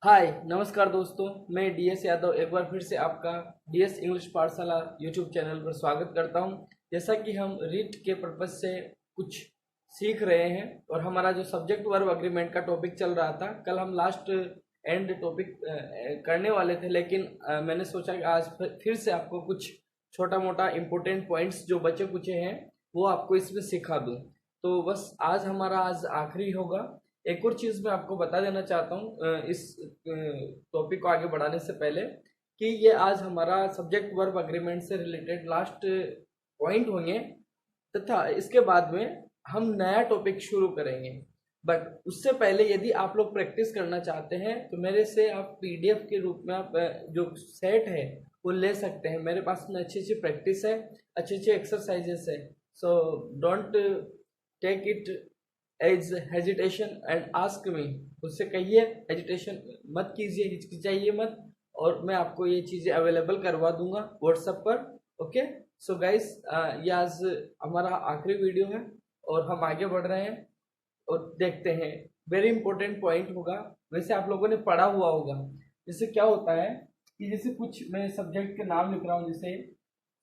हाय नमस्कार दोस्तों, मैं डीएस यादव एक बार फिर से आपका डीएस इंग्लिश पाठशाला यूट्यूब चैनल पर स्वागत करता हूं। जैसा कि हम रीड के पर्पज से कुछ सीख रहे हैं और हमारा जो सब्जेक्ट वर्ब एग्रीमेंट का टॉपिक चल रहा था, कल हम लास्ट एंड टॉपिक करने वाले थे, लेकिन मैंने सोचा कि आज फिर से आपको कुछ छोटा मोटा इम्पोर्टेंट पॉइंट्स जो बचे कुचे हैं वो आपको इसमें सिखा दूँ। तो बस आज आखिरी होगा। एक और चीज़ मैं आपको बता देना चाहता हूँ इस टॉपिक को आगे बढ़ाने से पहले कि ये आज हमारा सब्जेक्ट वर्ब एग्रीमेंट से रिलेटेड लास्ट पॉइंट होंगे तथा इसके बाद में हम नया टॉपिक शुरू करेंगे। बट उससे पहले यदि आप लोग प्रैक्टिस करना चाहते हैं तो मेरे से आप पीडीएफ के रूप में आप जो सेट है वो ले सकते हैं। मेरे पास में अच्छी अच्छी प्रैक्टिस है, अच्छे अच्छे एक्सरसाइजेस है। So don't take it as hesitation and ask me. उससे कहिए, हेजिटेशन मत कीजिए, हिचकिचाइए मत, और मैं आपको ये चीज़ें अवेलेबल करवा दूंगा व्हाट्सएप पर। ओके, सो गाइस, ये आज हमारा आखिरी वीडियो है और हम आगे बढ़ रहे हैं और देखते हैं। वेरी इंपॉर्टेंट पॉइंट होगा। वैसे आप लोगों ने पढ़ा हुआ होगा। जैसे क्या होता है कि जैसे कुछ मैं सब्जेक्ट के नाम लिख रहा हूँ, जैसे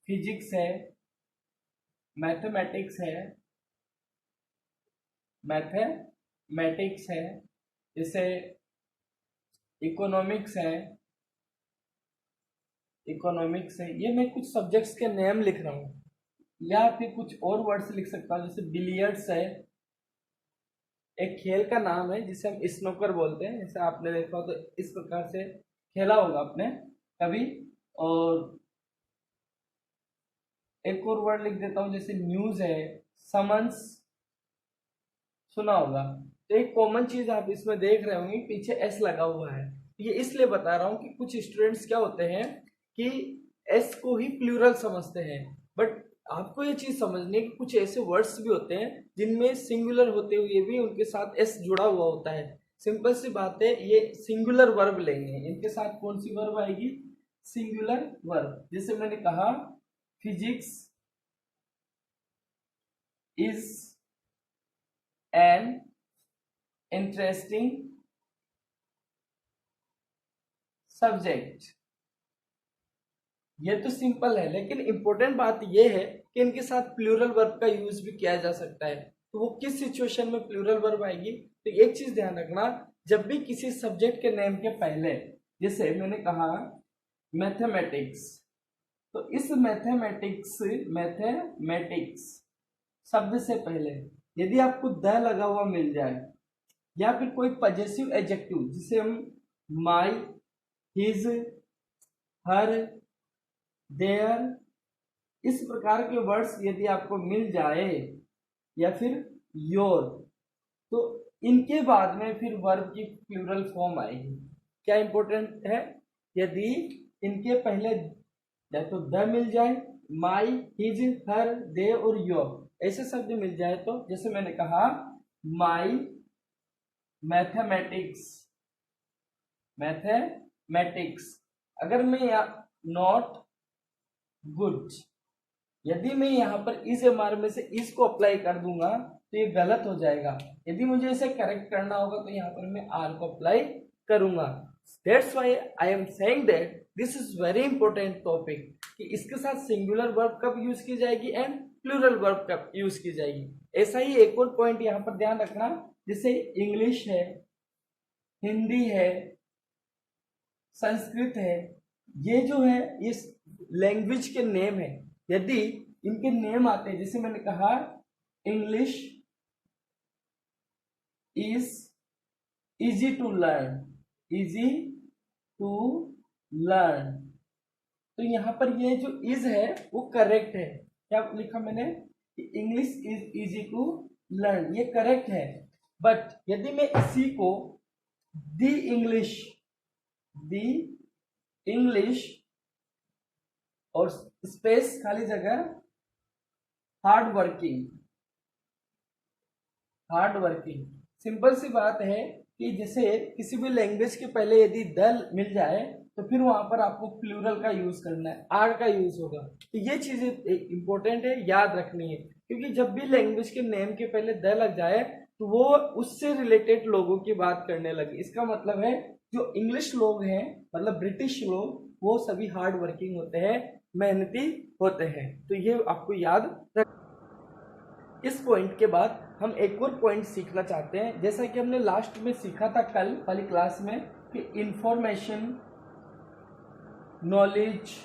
फिजिक्स है, मैथमेटिक्स है, मैथमेटिक्स है, जैसे इकोनॉमिक्स है, ये मैं कुछ सब्जेक्ट्स के नेम लिख रहा हूँ, या फिर कुछ और वर्ड्स लिख सकता हूँ। जैसे बिलियर्ड्स है, एक खेल का नाम है जिसे हम स्नूकर बोलते हैं। जैसे आपने देखा हो तो इस प्रकार से खेला होगा आपने कभी। और एक और वर्ड लिख देता हूँ, जैसे न्यूज है, समन्स सुना होगा। तो एक कॉमन चीज आप इसमें देख रहे होंगे, पीछे एस लगा हुआ है। ये इसलिए बता रहा हूँ कि कुछ स्टूडेंट्स क्या होते हैं कि एस को ही प्लूरल समझते हैं, बट आपको ये चीज समझनी है कि कुछ ऐसे वर्ड्स भी होते हैं जिनमें सिंगुलर होते हुए भी उनके साथ एस जुड़ा हुआ होता है। सिंपल सी बात है, ये सिंगुलर वर्ब लेंगे, इनके साथ कौन सी वर्ब आएगी? Singular verb. जैसे मैंने कहा physics is an interesting subject. ये तो सिंपल है, लेकिन इंपॉर्टेंट बात ये है कि इनके साथ प्लूरल वर्ब का यूज भी किया जा सकता है। तो वो किस सिचुएशन में प्लूरल वर्ब आएगी? तो एक चीज ध्यान रखना, जब भी किसी सब्जेक्ट के नेम के पहले, जैसे मैंने कहा मैथमेटिक्स, तो इस मैथमेटिक्स शब्द से पहले यदि आपको द लगा हुआ मिल जाए, या फिर कोई पजेसिव एडजेक्टिव जिसे हम माई, हिज, हर, देयर, इस प्रकार के वर्ड्स यदि आपको मिल जाए, या फिर योर, तो इनके बाद में फिर वर्ब की प्लूरल फॉर्म आएगी। क्या इंपॉर्टेंट है? यदि इनके पहले या तो द मिल जाए, माई, हिज, हर, दे और योर ऐसे शब्द मिल जाए, तो जैसे मैंने कहा माई मैथमेटिक्स, अगर मैं नॉट गुड, यदि मैं यहाँ पर इस एमआर में से इस को अप्लाई कर दूंगा तो ये गलत हो जाएगा। यदि मुझे इसे करेक्ट करना होगा तो यहाँ पर मैं आर को अप्लाई करूंगा। That's why I am saying that this is very important topic कि इसके साथ सिंगुलर वर्ब कब यूज की जाएगी एंड प्लूरल वर्ब कब यूज की जाएगी। ऐसा ही एक और पॉइंट यहाँ पर ध्यान रखना, जैसे इंग्लिश है, हिंदी है, संस्कृत है, ये जो है इस लैंग्वेज के नेम है। यदि इनके नेम आते हैं, जैसे मैंने कहा English is easy to learn, तो यहाँ पर ये जो इज है वो करेक्ट है। क्या लिखा मैंने? English is easy to learn, ये करेक्ट है। बट यदि मैं इसी को दी इंग्लिश और स्पेस खाली जगह हार्ड वर्किंग, सिंपल सी बात है कि जैसे किसी भी लैंग्वेज के पहले यदि द मिल जाए तो फिर वहां पर आपको प्लूरल का यूज करना है, आर का यूज होगा। तो ये चीजें इंपॉर्टेंट है, याद रखनी है, क्योंकि जब भी लैंग्वेज के नेम के पहले द लग जाए तो वो उससे रिलेटेड लोगों की बात करने लगे। इसका मतलब है जो इंग्लिश लोग हैं मतलब ब्रिटिश लोग, वो सभी हार्ड वर्किंग होते हैं, मेहनती होते हैं। तो ये आपको याद रख। इस पॉइंट के बाद हम एक और पॉइंट सीखना चाहते हैं, जैसा कि हमने लास्ट में सीखा था कल वाली क्लास में कि इंफॉर्मेशन, नॉलेज,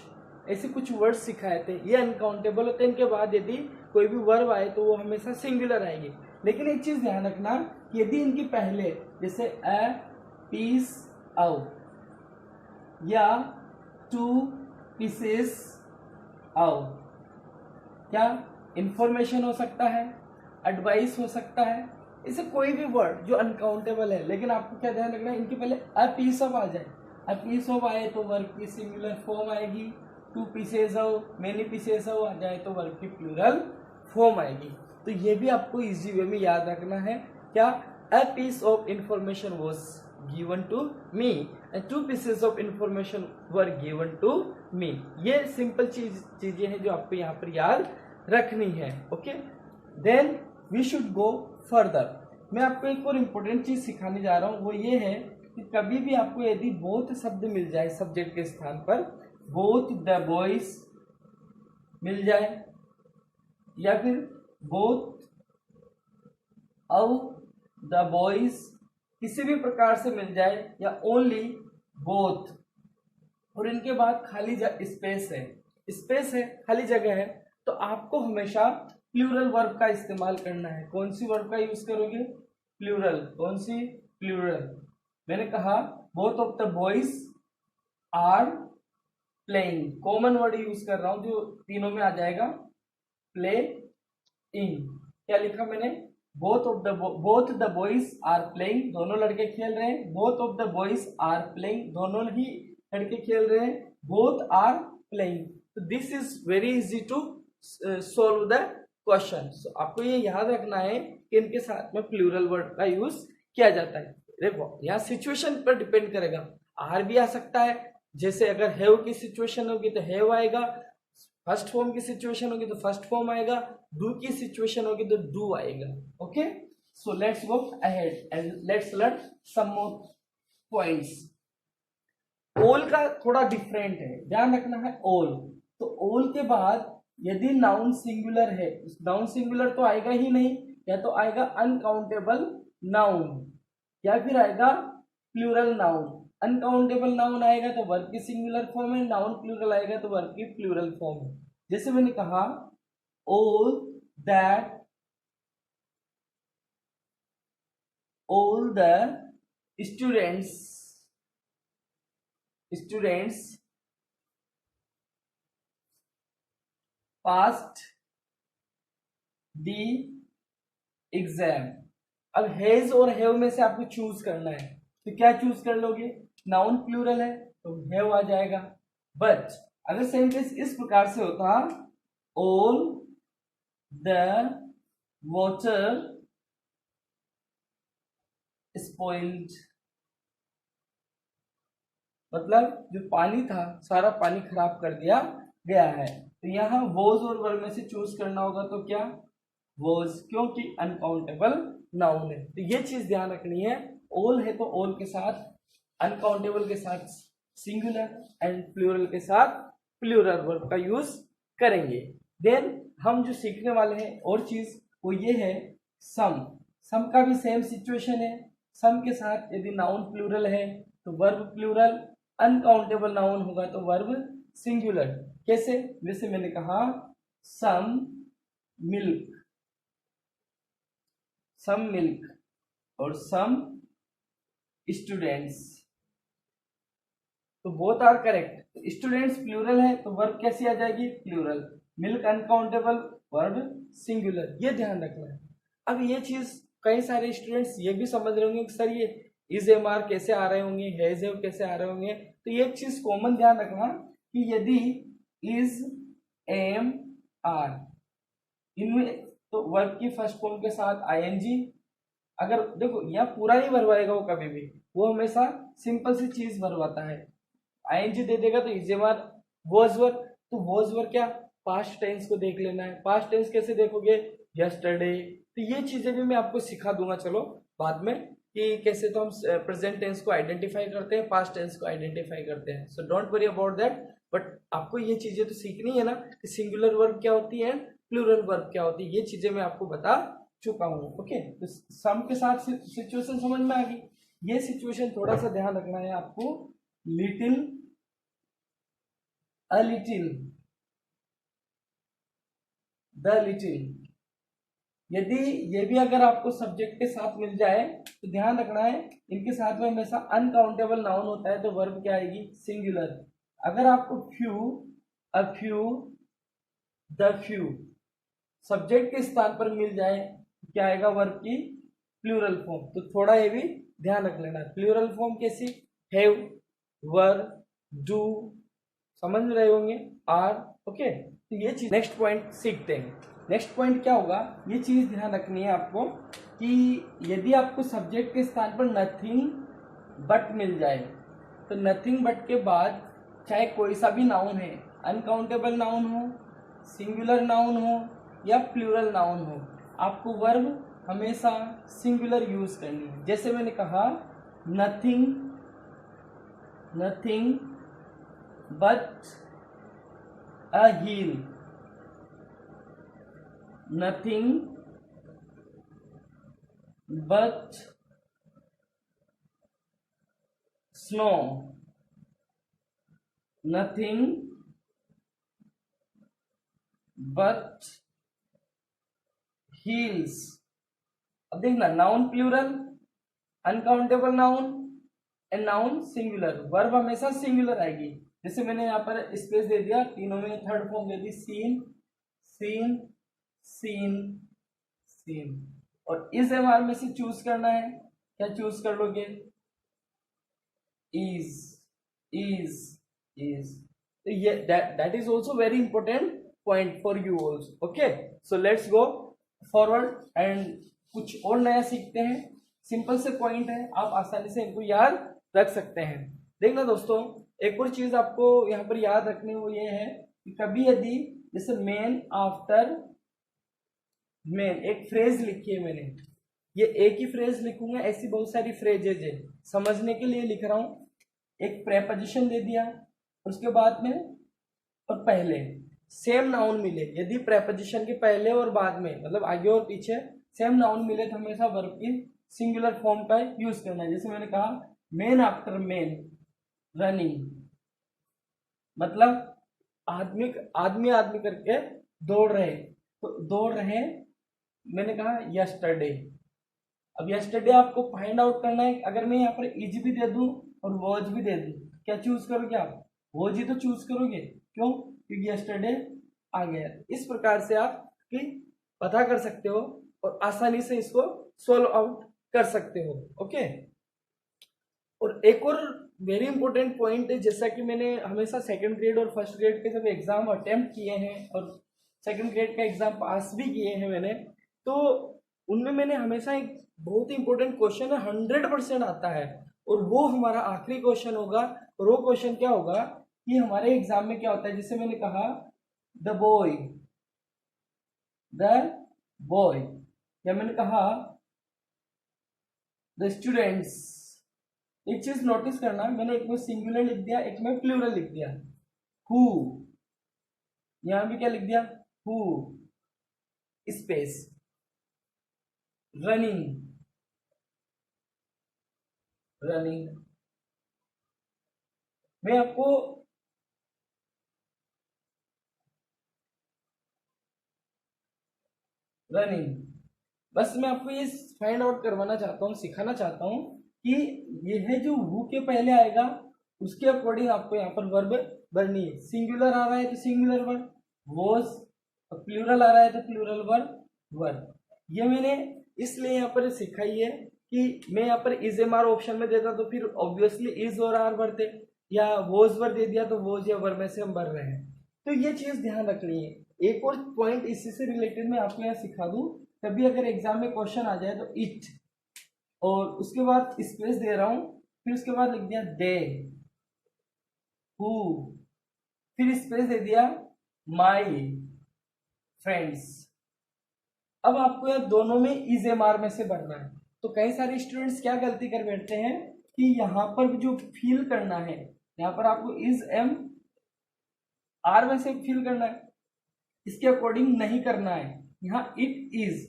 ऐसे कुछ वर्ड्स सिखाए थे। ये अनकाउंटेबल होते हैं, इनके बाद यदि कोई भी वर्ब आए तो वो हमेशा सिंगुलर आएगी। लेकिन एक चीज ध्यान रखना कि यदि इनकी पहले जैसे अ पीस आउट या टू पीसेस आउट, क्या इंफॉर्मेशन हो सकता है, एडवाइस हो सकता है, इसे कोई भी वर्ड जो अनकाउंटेबल है। लेकिन आपको क्या ध्यान रखना है, इनके पहले अ पीस ऑफ आ जाए। अ पीस ऑफ आए तो वर्ब की सिंगुलर फॉर्म आएगी, two pieces of, many pieces of आ जाए तो वर्ब की प्लूरल फॉर्म आएगी। तो ये भी आपको इजी वे में याद रखना है। क्या, a piece of information was given to me and two pieces of information were given to me. ये सिंपल चीजें हैं जो आपको यहाँ पर याद रखनी है। Okay, then we should go further. मैं आपको एक और इम्पोर्टेंट चीज सिखाने जा रहा हूँ, वो ये है कि कभी भी आपको यदि बोथ शब्द मिल जाए सब्जेक्ट के स्थान पर, बोथ द बॉयज मिल जाए या फिर बोथ ऑफ द बॉयज, किसी भी प्रकार से मिल जाए, या ओनली बोथ, और इनके बाद खाली स्पेस है, खाली जगह है, तो आपको हमेशा प्लूरल वर्ब का इस्तेमाल करना है। कौन सी वर्ब का यूज करोगे? प्लूरल। कौन सी? प्लूरल। मैंने कहा both of the boys are playing, common word use कर रहा हूं जो तीनों में आ जाएगा, प्ले इन। क्या लिखा मैंने? Both the boys are playing, दोनों लड़के खेल रहे हैं। Both of the boys are playing, दोनों ही लड़के खेल रहे हैं। Both are playing. तो this is very easy to solve the question. आपको ये याद रखना है कि इनके साथ में प्लूरल वर्ड का यूज किया जाता है। देखो यहाँ सिचुएशन पर डिपेंड करेगा, आर भी आ सकता है, जैसे अगर हैव की सिचुएशन होगी तो हैव आएगा, फर्स्ट फॉर्म की सिचुएशन होगी तो फर्स्ट फॉर्म आएगा, डू की सिचुएशन होगी तो डू आएगा। Okay, so let's go ahead and let's learn some more points. All का थोड़ा डिफरेंट है, ध्यान रखना है। ऑल, तो ऑल के बाद यदि नाउन सिंगुलर है, नाउन सिंगुलर तो आएगा ही नहीं, या तो आएगा अनकाउंटेबल नाउन या फिर आएगा प्लूरल नाउन। अनकाउंटेबल नाउन आएगा तो वर्ब की सिंगुलर फॉर्म है, नाउन प्लूरल आएगा तो वर्ब की प्लूरल फॉर्म है। जैसे मैंने कहा all the students passed the exam. अब हैज और हैव में से आपको चूज करना है, तो क्या चूज कर लोगे? नाउन प्लूरल है तो हैव आ जाएगा। बट अगर सेंटेंस इस प्रकार से होता, ऑल द वाटर स्पॉइल्ड, मतलब जो पानी था सारा पानी खराब कर दिया गया है। तो यहाँ वॉज और वर्ब में से चूज करना होगा, तो क्या? वॉज, क्योंकि अनकाउंटेबल नाउन है। तो ये चीज ध्यान रखनी है, ऑल है तो ऑल के साथ, अनकाउंटेबल के साथ सिंगुलर एंड प्लूरल के साथ प्लूरल वर्ब का यूज करेंगे। देन हम जो सीखने वाले हैं और चीज वो ये है सम। सम का भी सेम सिचुएशन है, सम के साथ यदि नाउन प्लूरल है तो वर्ब प्लूरल, अनकाउंटेबल नाउन होगा तो वर्ब सिंगुलर। कैसे? जैसे मैंने कहा सम मिल्क, सम मिल्क और सम स्टूडेंट्स, तो both are correct. Students plural है तो वर्ब कैसी आ जाएगी? Plural. Milk uncountable, verb singular. ये ध्यान रखना है। अब ये चीज कई सारे स्टूडेंट्स ये भी समझ रहे होंगे कि सर ये इज एम आर कैसे आ रहे होंगे, हैज हैव कैसे आ रहे होंगे। तो ये चीज कॉमन ध्यान रखना कि यदि इज एम आर इनमें तो वर्ब की फर्स्ट फॉर्म के साथ आईएनजी, अगर देखो यहाँ पूरा नहीं भरवाएगा वो कभी भी, वो हमेशा सिंपल सी चीज भरवाता है। आईएनजी दे देगा तो is am are, was were, तो वॉज वर क्या? पास्ट टेंस को देख लेना है। पास्ट टेंस कैसे देखोगे? यस्टरडे। तो ये चीजें भी मैं आपको सिखा दूंगा चलो बाद में, कि कैसे तो हम प्रेजेंट टेंस को आइडेंटिफाई करते हैं, पास्ट टेंस को आइडेंटिफाई करते हैं। So don't worry about that, but आपको ये चीजें तो सीखनी है ना कि सिंगुलर वर्ब क्या होती है, प्लूरल वर्ब क्या होती है, ये चीजें मैं आपको बता चुका हूँ। ओके, तो सम के साथ सिचुएशन समझ में आ गई। ये सिचुएशन थोड़ा सा ध्यान रखना है आपको, little, a little, the little. यदि ये भी अगर आपको सब्जेक्ट के साथ मिल जाए तो ध्यान रखना है, इनके साथ में हमेशा अनकाउंटेबल नाउन होता है तो वर्ब क्या आएगी, सिंगुलर। अगर आपको few, a few, the few subject के स्थान पर मिल जाए तो क्या आएगा, वर्ब की प्लूरल फॉर्म। तो थोड़ा ये भी ध्यान रख लेना। प्लूरल फॉर्म कैसी, हैव, वर, डू, समझ रहे होंगे, आर। ओके, तो ये चीज नेक्स्ट पॉइंट सीखते हैं। नेक्स्ट पॉइंट क्या होगा, ये चीज ध्यान रखनी है आपको कि यदि आपको सब्जेक्ट के स्थान पर नथिंग बट मिल जाए तो नथिंग बट के बाद चाहे कोई सा भी नाउन है, अनकाउंटेबल नाउन हो, सिंगुलर नाउन हो या प्लूरल नाउन हो, आपको वर्ब हमेशा सिंगुलर यूज करनी है। जैसे मैंने कहा nothing, nothing but a heel, nothing but snow, nothing but heels। अब देखना, noun plural, uncountable noun and noun singular, verb हमेशा सिंगुलर आएगी। जैसे मैंने यहाँ पर स्पेस दे दिया, तीनों में थर्ड फॉर्म दे दी, सीन, सीन, सीन, सीन। और इस एमआर में से चूज करना है, क्या चूज कर लोगे, इज, इज, इज। तो ये that is also very important point for you also. Okay, so let's go forward and कुछ और नया सीखते हैं। सिंपल से पॉइंट है, आप आसानी से इनको याद रख सकते हैं। देखना दोस्तों, एक और चीज आपको यहाँ पर याद रखनी वो ये है कि कभी यदि जैसे मेन आफ्टर मेन एक फ्रेज लिखी है मैंने, ये एक ही फ्रेज लिखूंगा, ऐसी बहुत सारी फ्रेजेज है, समझने के लिए लिख रहा हूं। एक प्रेपोजिशन दे दिया, उसके बाद में और पहले सेम नाउन मिले, यदि प्रेपोजिशन के पहले और बाद में मतलब आगे और पीछे सेम नाउन मिले तो हमेशा वर्ब की सिंगुलर फॉर्म का यूज करना है। जैसे मैंने कहा मेन आफ्टर मेन रनिंग, मतलब आदमी आदमी आदमी करके दौड़ रहे, तो दौड़ रहे मैंने कहा यस्टरडे। अब यस्टरडे आपको फाइंड आउट करना है। अगर मैं यहाँ पर इज भी दे दूं और वॉज भी दे दूं, क्या चूज करोगे आप, वॉज ही तो चूज करोगे, क्यों, क्योंकि यस्टरडे आ गया। इस प्रकार से आप पता कर सकते हो और आसानी से इसको सॉल्व आउट कर सकते हो। ओके, और एक और वेरी इंपॉर्टेंट पॉइंट है, जैसा कि मैंने हमेशा सेकंड ग्रेड और फर्स्ट ग्रेड के जब एग्जाम अटेम्प्ट किए हैं और सेकंड ग्रेड का एग्जाम पास भी किए हैं मैंने, तो उनमें मैंने हमेशा एक बहुत ही इंपॉर्टेंट क्वेश्चन है 100% आता है, और वो हमारा आखिरी क्वेश्चन होगा। और वो क्वेश्चन क्या होगा कि हमारे एग्जाम में क्या होता है, जैसे मैंने कहा द बॉय, द बॉय, या मैंने कहा द स्टूडेंट्स। एक चीज नोटिस करना, मैंने एक में सिंगुलर लिख दिया, एक में प्लूरल लिख दिया, हु, यहां भी क्या लिख दिया, हु स्पेस, रनिंग, रनिंग। मैं आपको रनिंग, बस मैं आपको ये फाइंड आउट करवाना चाहता हूँ, सिखाना चाहता हूँ कि ये है जो हु के पहले आएगा उसके अकॉर्डिंग आपको यहाँ पर वर्ब बननी है। सिंगुलर आ रहा है तो सिंगुलर वर्ब, वॉज, प्लूरल आ रहा है तो प्लूरल वर्ब, वर्ब। ये मैंने इसलिए यहाँ पर सिखाई है कि मैं यहाँ पर इज एम आर ऑप्शन में देता तो फिर ऑब्वियसली इज और आर भरते, या वॉज वर्ब दे दिया तो वॉज या वर्ब में से हम भर रहे हैं। तो ये चीज ध्यान रखनी है। एक और पॉइंट इसी से रिलेटेड मैं आपको यहाँ सिखा दूं, कभी अगर एग्जाम में क्वेश्चन आ जाए तो इट, और उसके बाद स्पेस दे रहा हूं, फिर उसके बाद लिख दिया दे, हु, फिर स्पेस दे दिया माई फ्रेंड्स। अब आपको यह दोनों में इज एम आर में से भरना है। तो कई सारे स्टूडेंट्स क्या गलती कर बैठते हैं कि यहाँ पर जो फील करना है, यहाँ पर आपको इज एम आर में से फील करना है, इसके अकॉर्डिंग नहीं करना है। यहाँ इट इज,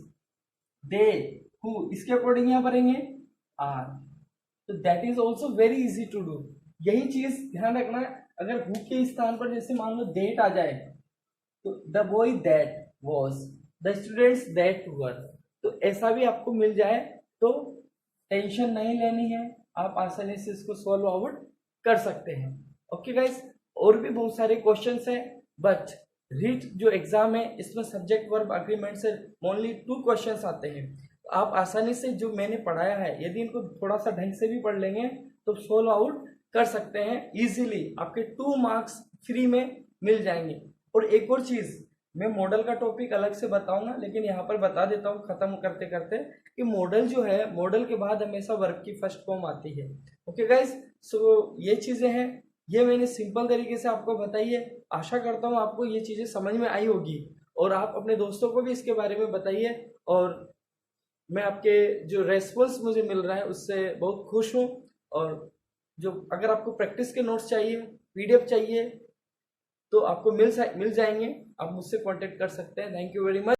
दे, हु, इसके अकॉर्डिंग यहाँ भरेंगे आर। तो that is also very easy to do. यही चीज ध्यान रखना है, अगर हु के स्थान पर जैसे मान लो दैट आ जाए, तो the boy that was, the students that were, तो ऐसा भी आपको मिल जाए तो टेंशन नहीं लेनी है, आप आसानी से इसको सॉल्व आउट कर सकते हैं। ओके गाइस, और भी बहुत सारे क्वेश्चंस हैं, बट रीट जो एग्जाम है इसमें सब्जेक्ट वर्ब अग्रीमेंट से ओनली 2 क्वेश्चंस आते हैं। तो आप आसानी से जो मैंने पढ़ाया है, यदि इनको थोड़ा सा ढंग से भी पढ़ लेंगे तो सोल्व आउट कर सकते हैं इजीली, आपके 2 मार्क्स फ्री में मिल जाएंगे। और एक और चीज, मैं मॉडल का टॉपिक अलग से बताऊंगा, लेकिन यहाँ पर बता देता हूँ खत्म करते करते कि मॉडल जो है, मॉडल के बाद हमेशा वर्ब की फर्स्ट फॉर्म आती है। ओके गाइस, सो ये चीजें हैं, ये मैंने सिंपल तरीके से आपको बताई है। आशा करता हूँ आपको ये चीजें समझ में आई होगी, और आप अपने दोस्तों को भी इसके बारे में बताइए। और मैं आपके जो रेस्पॉन्स मुझे मिल रहा है उससे बहुत खुश हूँ। और जो अगर आपको प्रैक्टिस के नोट्स चाहिए, पीडीएफ चाहिए, तो आपको मिल जाएंगे, आप मुझसे कांटेक्ट कर सकते हैं। Thank you very much.